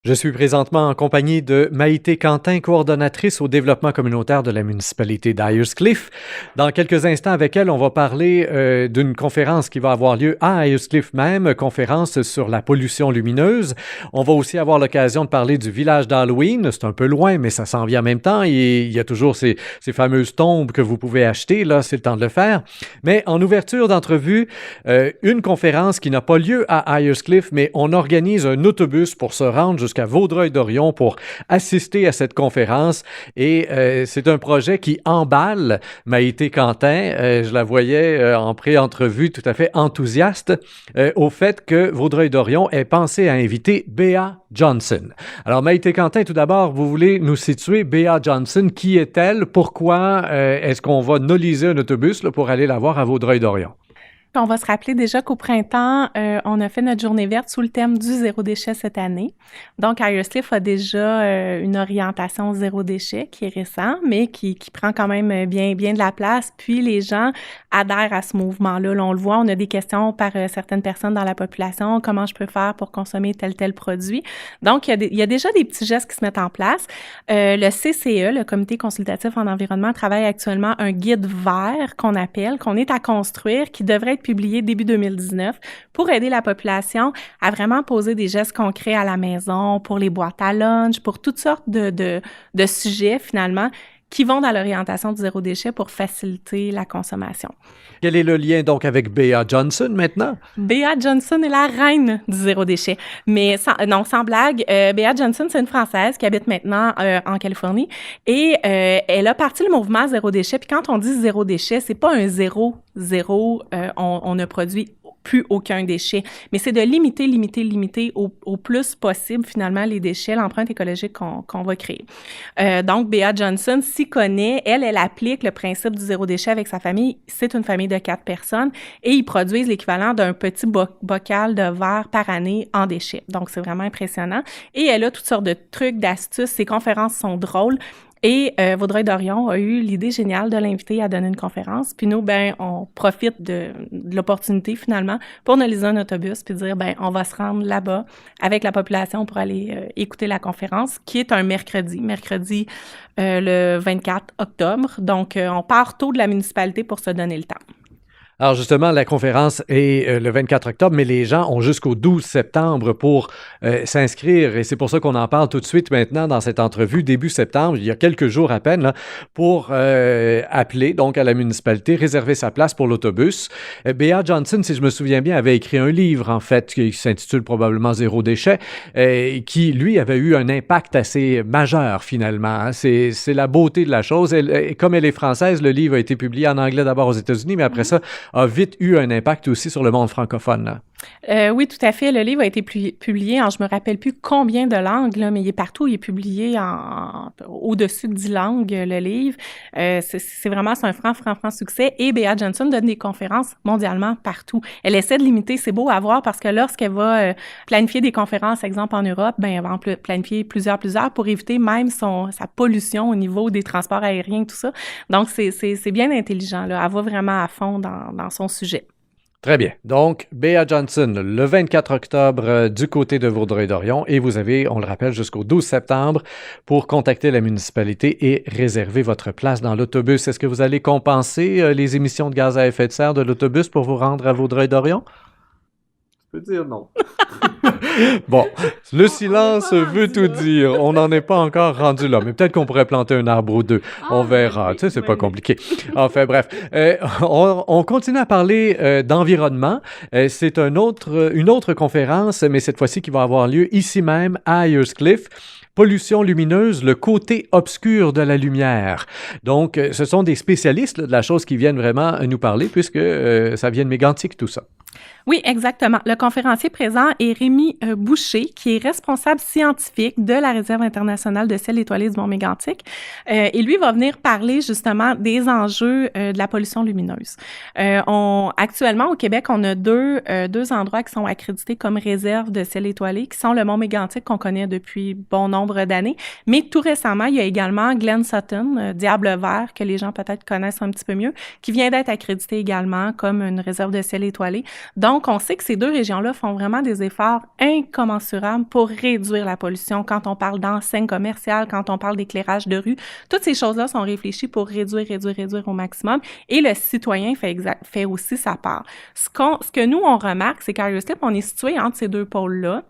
Je suis présentement en compagnie de Maïté Quentin, coordonnatrice au développement communautaire de la municipalité d'Ayers-Cliff. Dans quelques instants, avec elle, on va parler d'une conférence qui va avoir lieu à Ayers-Cliff même, conférence sur la pollution lumineuse. On va aussi avoir l'occasion de parler du village d'Halloween. C'est un peu loin, mais ça s'en vient en même temps. Et il y a toujours ces fameuses tombes que vous pouvez acheter. Là, c'est le temps de le faire. Mais en ouverture d'entrevue, une conférence qui n'a pas lieu à Ayers-Cliff, mais on organise un autobus pour se rendre jusqu'à Vaudreuil-Dorion pour assister à cette conférence. Et c'est un projet qui emballe Maïté Quentin. Je la voyais en pré-entrevue tout à fait enthousiaste au fait que Vaudreuil-Dorion ait pensé à inviter Bea Johnson. Alors Maïté Quentin, tout d'abord, vous voulez nous situer Bea Johnson. Qui est-elle? Pourquoi est-ce qu'on va noliser un autobus là, pour aller la voir à Vaudreuil-Dorion? On va se rappeler déjà qu'au printemps, on a fait notre journée verte sous le thème du zéro déchet cette année. Donc, Ayers-Cliff a déjà une orientation zéro déchet qui est récent, mais qui prend quand même bien de la place. Puis, les gens adhèrent à ce mouvement-là. Là, on le voit, on a des questions par certaines personnes dans la population. Comment je peux faire pour consommer tel produit? Donc, il y a déjà des petits gestes qui se mettent en place. Le CCE, le Comité consultatif en environnement, travaille actuellement un guide vert qu'on est à construire, qui devrait être publié début 2019 pour aider la population à vraiment poser des gestes concrets à la maison, pour les boîtes à lunch, pour toutes sortes de sujets finalement qui vont dans l'orientation du zéro déchet pour faciliter la consommation. Quel est le lien donc avec Bea Johnson maintenant? Bea Johnson est la reine du zéro déchet. Mais sans blague, Bea Johnson, c'est une Française qui habite maintenant en Californie et elle a parti le mouvement zéro déchet. Puis quand on dit zéro déchet, c'est pas un zéro, on ne produit plus aucun déchet. Mais c'est de limiter au plus possible, finalement, les déchets, l'empreinte écologique qu'on va créer. Donc, Bea Johnson s'y connaît. Elle applique le principe du zéro déchet avec sa famille. C'est une famille de 4 personnes et ils produisent l'équivalent d'un petit bocal de verre par année en déchets. Donc, c'est vraiment impressionnant. Et elle a toutes sortes de trucs, d'astuces. Ses conférences sont drôles. Et Vaudreuil-Dorion a eu l'idée géniale de l'inviter à donner une conférence. Puis nous, on profite de l'opportunité finalement pour noliser un autobus puis dire, on va se rendre là-bas avec la population pour aller écouter la conférence, qui est un mercredi le 24 octobre. Donc, on part tôt de la municipalité pour se donner le temps. Alors justement, la conférence est le 24 octobre, mais les gens ont jusqu'au 12 septembre pour s'inscrire et c'est pour ça qu'on en parle tout de suite maintenant dans cette entrevue, début septembre, il y a quelques jours à peine, là, pour appeler donc à la municipalité, réserver sa place pour l'autobus. Bea Johnson, si je me souviens bien, avait écrit un livre en fait qui s'intitule probablement Zéro déchet, qui lui avait eu un impact assez majeur finalement. Hein. C'est la beauté de la chose. Comme elle est française, le livre a été publié en anglais d'abord aux États-Unis, mais après ça, a vite eu un impact aussi sur le monde francophone. Là. Oui, tout à fait. Le livre a été publié en je me rappelle plus combien de langues, là, mais il est partout. Il est publié au-dessus de 10 langues, le livre. C'est vraiment un franc succès. Et Bea Johnson donne des conférences mondialement partout. Elle essaie de limiter. C'est beau à voir parce que lorsqu'elle va planifier des conférences, exemple en Europe, elle va en planifier plusieurs pour éviter même sa pollution au niveau des transports aériens, tout ça. Donc, c'est bien intelligent. Là. Elle va vraiment à fond dans son sujet. Très bien. Donc, Bea Johnson, le 24 octobre du côté de Vaudreuil-Dorion et vous avez, on le rappelle, jusqu'au 12 septembre pour contacter la municipalité et réserver votre place dans l'autobus. Est-ce que vous allez compenser les émissions de gaz à effet de serre de l'autobus pour vous rendre à Vaudreuil-Dorion? Je peux dire non. Bon, le silence veut tout dire. On n'en est pas encore rendu là, mais peut-être qu'on pourrait planter un arbre ou deux. On verra. Tu sais, c'est pas compliqué. Enfin, bref. On continue à parler d'environnement. C'est une autre conférence, mais cette fois-ci qui va avoir lieu ici même à Ayers-Cliff. Pollution lumineuse, le côté obscur de la lumière. Donc, ce sont des spécialistes là, de la chose qui viennent vraiment nous parler puisque ça vient de Mégantic, tout ça. Oui, exactement. Le conférencier présent est Rémi Boucher, qui est responsable scientifique de la Réserve internationale de ciel étoilé du Mont-Mégantic. Et lui va venir parler justement des enjeux de la pollution lumineuse. Actuellement, au Québec, on a deux endroits qui sont accrédités comme réserve de ciel étoilé, qui sont le Mont-Mégantic, qu'on connaît depuis bon nombre d'années. Mais tout récemment, il y a également Glen Sutton, Diable Vert, que les gens peut-être connaissent un petit peu mieux, qui vient d'être accrédité également comme une réserve de ciel étoilé. Donc, on sait que ces deux régions-là font vraiment des efforts incommensurable pour réduire la pollution. Quand on parle d'enseignes commerciales, quand on parle d'éclairage de rue, toutes ces choses-là sont réfléchies pour réduire au maximum. Et le citoyen fait aussi sa part. Ce que nous, on remarque, c'est qu'à Ayers Cliff, on est situé entre ces deux pôles-là.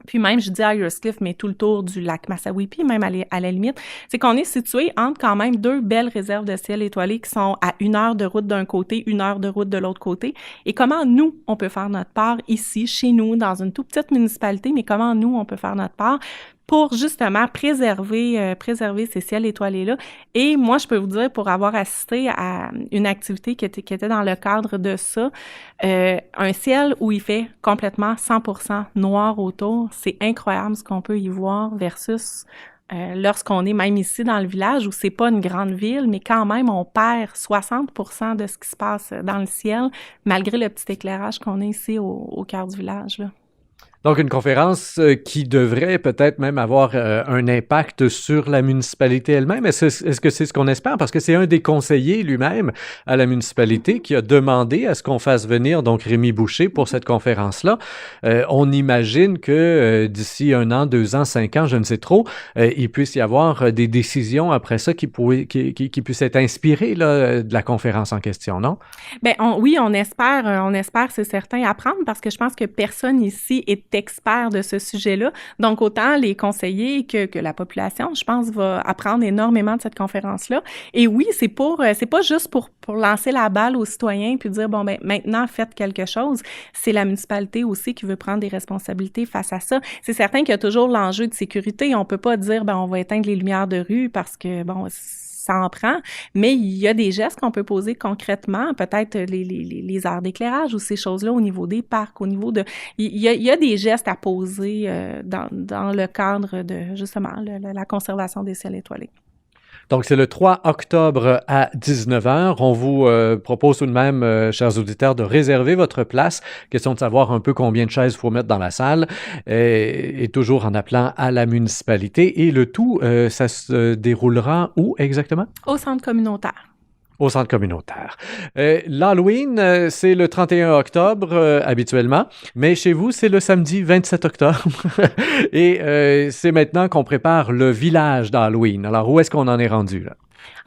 Puis même, je dis Ayers Cliff, mais tout le tour du lac Massawippi, même à la limite, c'est qu'on est situé entre quand même deux belles réserves de ciel étoilé qui sont à 1 heure de route d'un côté, 1 heure de route de l'autre côté. Et comment nous, on peut faire notre part ici, chez nous, dans une toute petite municipalité, mais comment nous, on peut faire notre part pour justement préserver ces ciels étoilés-là. Et moi, je peux vous dire, pour avoir assisté à une activité qui était dans le cadre de ça, un ciel où il fait complètement 100% noir autour, c'est incroyable ce qu'on peut y voir versus lorsqu'on est même ici dans le village où c'est pas une grande ville, mais quand même, on perd 60% de ce qui se passe dans le ciel, malgré le petit éclairage qu'on a ici au cœur du village, là. Donc, une conférence qui devrait peut-être même avoir un impact sur la municipalité elle-même. Est-ce que c'est ce qu'on espère? Parce que c'est un des conseillers lui-même à la municipalité qui a demandé à ce qu'on fasse venir donc Rémi Boucher pour cette conférence-là. On imagine que d'ici 1 an, 2 ans, 5 ans, je ne sais trop, il puisse y avoir des décisions après ça qui puissent être inspirées là, de la conférence en question, non? Bien, on espère, c'est certain, apprendre parce que je pense que personne ici est expert de ce sujet-là. Donc, autant les conseillers que la population, je pense, va apprendre énormément de cette conférence-là. Et oui, c'est pas juste pour lancer la balle aux citoyens puis dire, bon, ben maintenant, faites quelque chose. C'est la municipalité aussi qui veut prendre des responsabilités face à ça. C'est certain qu'il y a toujours l'enjeu de sécurité. On peut pas dire, ben on va éteindre les lumières de rue parce que, bon, ça en prend, mais il y a des gestes qu'on peut poser concrètement, peut-être les aires d'éclairage ou ces choses-là au niveau des parcs, au niveau de... Il y a des gestes à poser dans le cadre de, justement, la conservation des ciels étoilés. Donc, c'est le 3 octobre à 19h. On vous propose tout de même, chers auditeurs, de réserver votre place. Question de savoir un peu combien de chaises il faut mettre dans la salle et toujours en appelant à la municipalité. Et le tout, ça se déroulera où exactement? Au centre communautaire. Au centre communautaire. L'Halloween, c'est le 31 octobre habituellement, mais chez vous, c'est le samedi 27 octobre. Et c'est maintenant qu'on prépare le village d'Halloween. Alors, où est-ce qu'on en est rendu, là?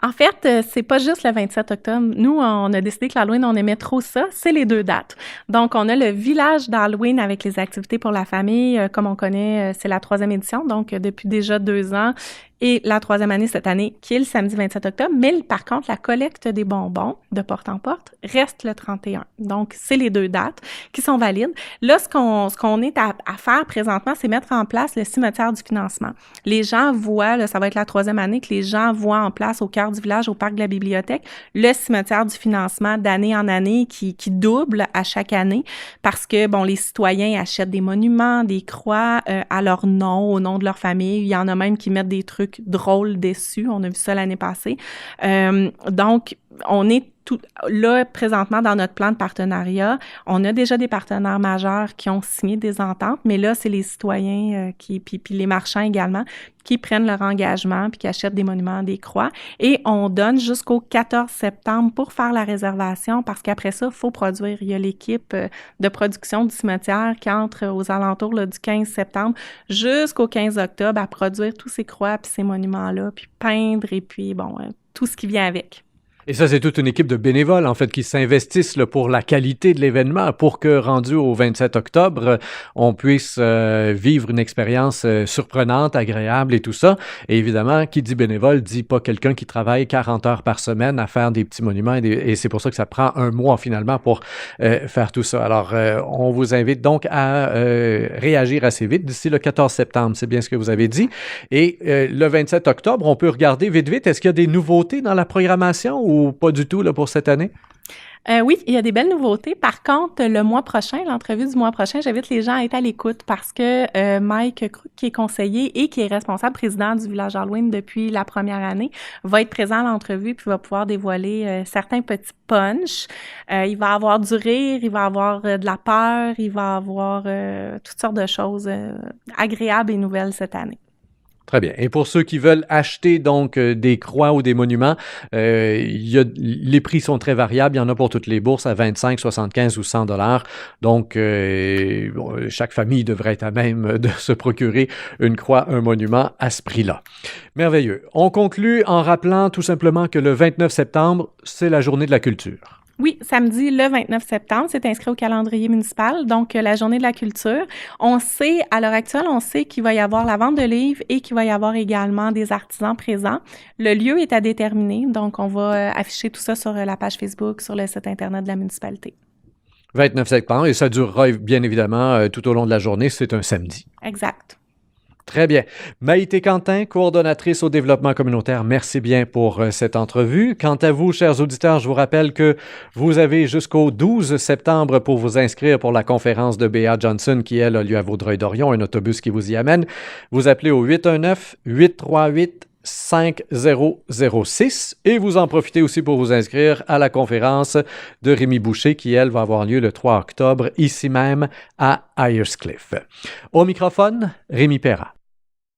En fait, c'est pas juste le 27 octobre. Nous, on a décidé que l'Halloween, on aimait trop ça. C'est les 2 dates. Donc, on a le village d'Halloween avec les activités pour la famille. Comme on connaît, c'est la 3e édition, donc depuis déjà 2 ans. Et la 3e année cette année, qui est le samedi 27 octobre. Mais par contre, la collecte des bonbons de porte en porte reste le 31. Donc, c'est les 2 dates qui sont valides. Là, ce qu'on est à faire présentement, c'est mettre en place le cimetière du financement. Les gens voient, là, ça va être la 3e année que les gens voient en place au cœur du village, au parc de la bibliothèque, le cimetière du financement d'année en année qui double à chaque année parce que, bon, les citoyens achètent des monuments, des croix à leur nom, au nom de leur famille. Il y en a même qui mettent des trucs drôles dessus. On a vu ça l'année passée. Donc, on est tout là, présentement, dans notre plan de partenariat. On a déjà des partenaires majeurs qui ont signé des ententes, mais là, c'est les citoyens puis les marchands également qui prennent leur engagement puis qui achètent des monuments, des croix. Et on donne jusqu'au 14 septembre pour faire la réservation parce qu'après ça, il faut produire. Il y a l'équipe de production du cimetière qui entre aux alentours là, du 15 septembre jusqu'au 15 octobre à produire tous ces croix puis ces monuments-là, puis peindre et puis, bon, tout ce qui vient avec. Et ça, c'est toute une équipe de bénévoles, en fait, qui s'investissent là, pour la qualité de l'événement, pour que, rendu au 27 octobre, on puisse vivre une expérience surprenante, agréable et tout ça. Et évidemment, qui dit bénévole dit pas quelqu'un qui travaille 40 heures par semaine à faire des petits monuments. Et c'est pour ça que ça prend 1 mois, finalement, pour faire tout ça. Alors, on vous invite donc à réagir assez vite d'ici le 14 septembre. C'est bien ce que vous avez dit. Et le 27 octobre, on peut regarder vite. Est-ce qu'il y a des nouveautés dans la programmation ou pas du tout là, pour cette année? Oui, il y a des belles nouveautés. Par contre, le mois prochain, l'entrevue du mois prochain, j'invite les gens à être à l'écoute parce que Mike Crook, qui est conseiller et qui est responsable président du village Halloween depuis la première année, va être présent à l'entrevue puis va pouvoir dévoiler certains petits punchs. Il va avoir du rire, il va avoir de la peur, il va avoir toutes sortes de choses agréables et nouvelles cette année. Très bien. Et pour ceux qui veulent acheter donc des croix ou des monuments, les prix sont très variables. Il y en a pour toutes les bourses à 25, 75 ou 100 $. Donc, chaque famille devrait être à même de se procurer une croix, un monument à ce prix-là. Merveilleux. On conclut en rappelant tout simplement que le 29 septembre, c'est la journée de la culture. Oui, samedi, le 29 septembre, c'est inscrit au calendrier municipal, donc la journée de la culture. On sait, à l'heure actuelle, on sait qu'il va y avoir la vente de livres et qu'il va y avoir également des artisans présents. Le lieu est à déterminer, donc on va afficher tout ça sur la page Facebook, sur le site Internet de la municipalité. 29 septembre, et ça durera bien évidemment tout au long de la journée, c'est un samedi. Exact. Très bien. Maïté Quentin, coordonnatrice au développement communautaire, merci bien pour cette entrevue. Quant à vous, chers auditeurs, je vous rappelle que vous avez jusqu'au 12 septembre pour vous inscrire pour la conférence de Bea Johnson qui, elle, a lieu à Vaudreuil-Dorion, un autobus qui vous y amène. Vous appelez au 819-838-5006 et vous en profitez aussi pour vous inscrire à la conférence de Rémi Boucher qui, elle, va avoir lieu le 3 octobre ici même à Ayerscliff. Au microphone, Rémi Perra.